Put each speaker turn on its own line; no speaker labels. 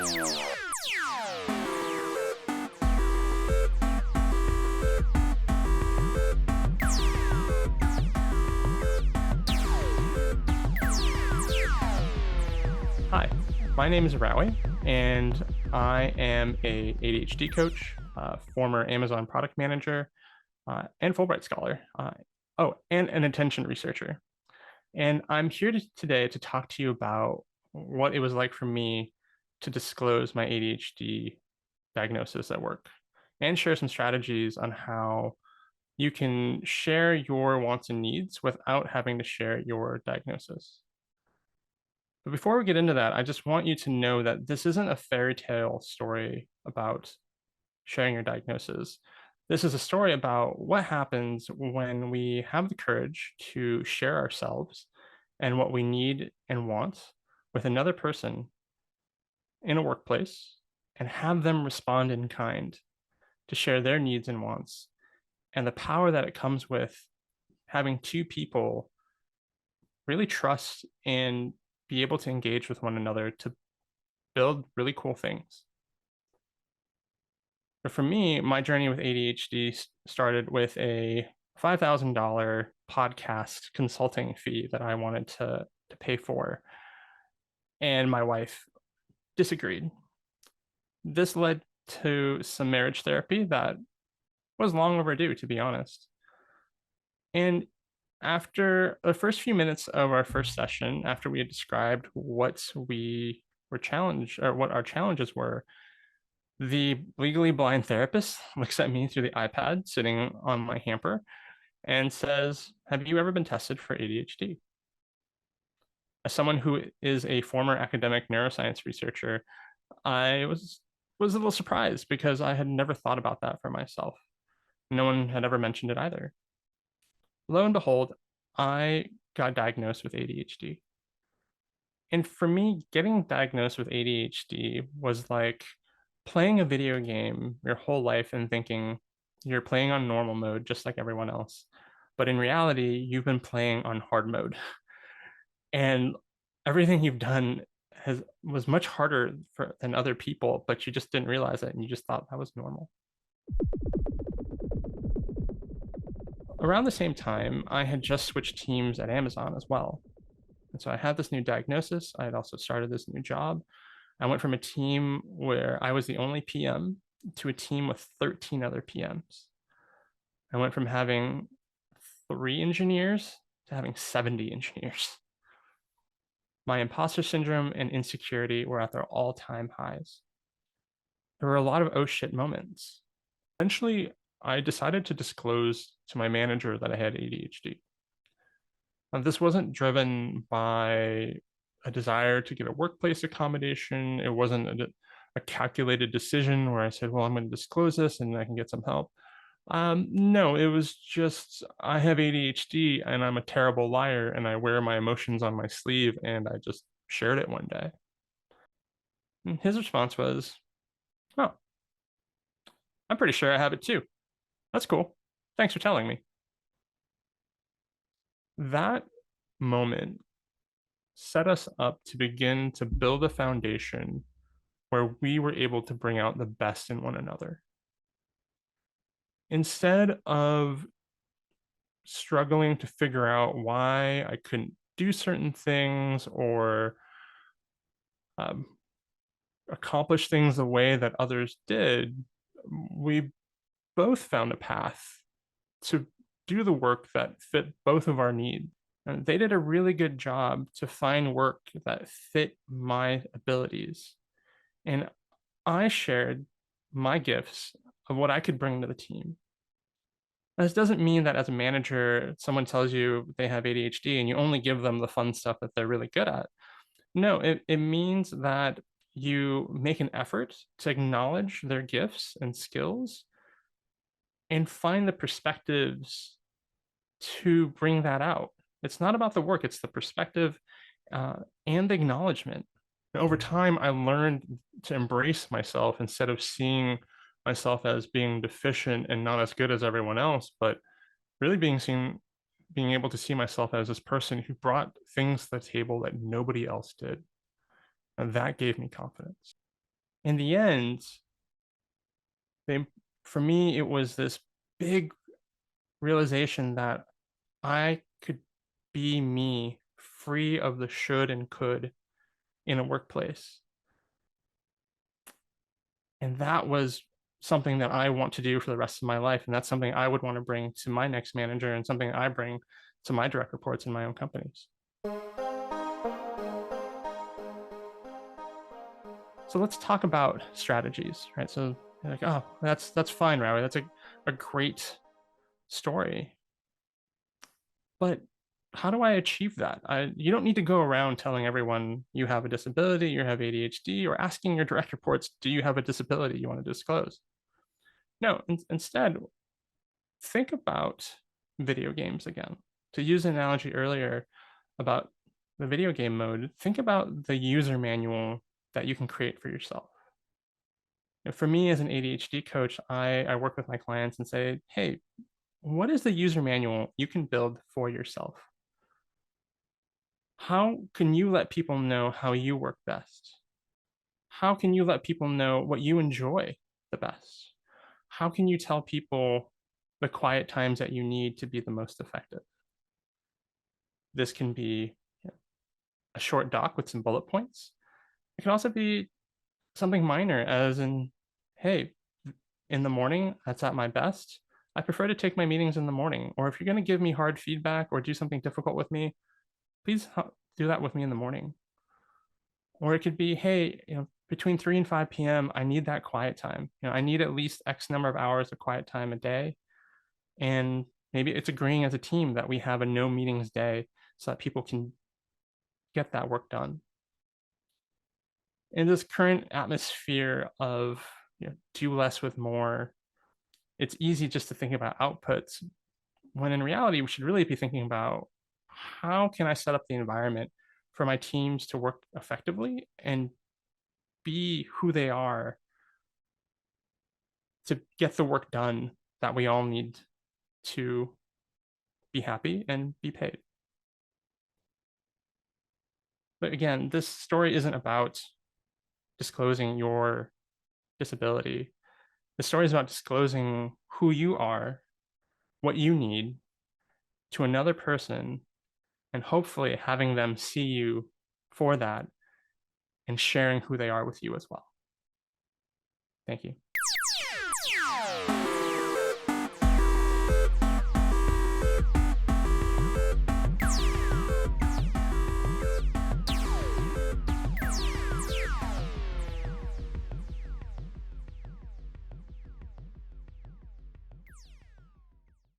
Hi, my name is Rawi, and I am a ADHD coach, former Amazon product manager, and Fulbright scholar. And an attention researcher. And I'm here today to talk to you about what it was like for me to disclose my ADHD diagnosis at work and share some strategies on how you can share your wants and needs without having to share your diagnosis. But before we get into that, I just want you to know that this isn't a fairy tale story about sharing your diagnosis. This is a story about what happens when we have the courage to share ourselves and what we need and want with another person in a workplace and have them respond in kind to share their needs and wants, and the power that it comes with having two people really trust and be able to engage with one another to build really cool things. But for me, my journey with ADHD started with a $5,000 podcast consulting fee that I wanted to pay for. And my wife disagreed. This led to some marriage therapy that was long overdue, to be honest. And after the first few minutes of our first session, after we had described what we were challenged or what our challenges were, the legally blind therapist looks at me through the iPad sitting on my hamper and says, "Have you ever been tested for ADHD?" As someone who is a former academic neuroscience researcher, I was a little surprised because I had never thought about that for myself. No one had ever mentioned it either. Lo and behold, I got diagnosed with ADHD. And for me, getting diagnosed with ADHD was like playing a video game your whole life and thinking you're playing on normal mode just like everyone else. But in reality, you've been playing on hard mode. And everything you've done was much harder than other people, but you just didn't realize it and you just thought that was normal. Around the same time, I had just switched teams at Amazon as well. And so I had this new diagnosis. I had also started this new job. I went from a team where I was the only PM to a team with 13 other PMs. I went from having 3 engineers to having 70 engineers. My imposter syndrome and insecurity were at their all-time highs. There were a lot of oh shit moments. Eventually, I decided to disclose to my manager that I had ADHD. Now, this wasn't driven by a desire to get a workplace accommodation. It wasn't a calculated decision where I said, well, I'm going to disclose this and I can get some help. No, it was just I have ADHD and I'm a terrible liar and I wear my emotions on my sleeve, and I just shared it one day. And his response was, "Oh, I'm pretty sure I have it too. That's cool. Thanks for telling me." That moment set us up to begin to build a foundation where we were able to bring out the best in one another. Instead of struggling to figure out why I couldn't do certain things or um, accomplish things the way that others did, we both found a path to do the work that fit both of our needs. And they did a really good job to find work that fit my abilities. And I shared my gifts of what I could bring to the team. This doesn't mean that as a manager, someone tells you they have ADHD and you only give them the fun stuff that they're really good at. No, it means that you make an effort to acknowledge their gifts and skills and find the perspectives to bring that out. It's not about the work, it's the perspective and the acknowledgement. And over time, I learned to embrace myself instead of seeing myself as being deficient and not as good as everyone else, but really being able to see myself as this person who brought things to the table that nobody else did. And that gave me confidence. in the end, they, for me, it was this big realization that I could be me, free of the should and could in a workplace. And that was something that I want to do for the rest of my life. And that's something I would want to bring to my next manager and something I bring to my direct reports in my own companies. So let's talk about strategies, right? So you're like, oh, that's fine, Rawi. That's a great story. But how do I achieve that? You don't need to go around telling everyone you have a disability, you have ADHD, or asking your direct reports, do you have a disability you want to disclose? No, instead, think about video games again. To use an analogy earlier about the video game mode, think about the user manual that you can create for yourself. For me as an ADHD coach, I work with my clients and say, hey, what is the user manual you can build for yourself? How can you let people know how you work best? How can you let people know what you enjoy the best? How can you tell people the quiet times that you need to be the most effective? This can be a short doc with some bullet points. It can also be something minor, as in, hey, in the morning, that's at my best. I prefer to take my meetings in the morning. Or if you're going to give me hard feedback or do something difficult with me, please do that with me in the morning. Or it could be, hey, between 3 and 5 p.m., I need that quiet time. I need at least X number of hours of quiet time a day. And maybe it's agreeing as a team that we have a no meetings day so that people can get that work done. In this current atmosphere of do less with more, it's easy just to think about outputs, when in reality, we should really be thinking about how can I set up the environment for my teams to work effectively and be who they are to get the work done that we all need to be happy and be paid. But again, this story isn't about disclosing your disability. The story is about disclosing who you are, what you need to another person, and hopefully having them see you for that and sharing who they are with you as well. Thank you.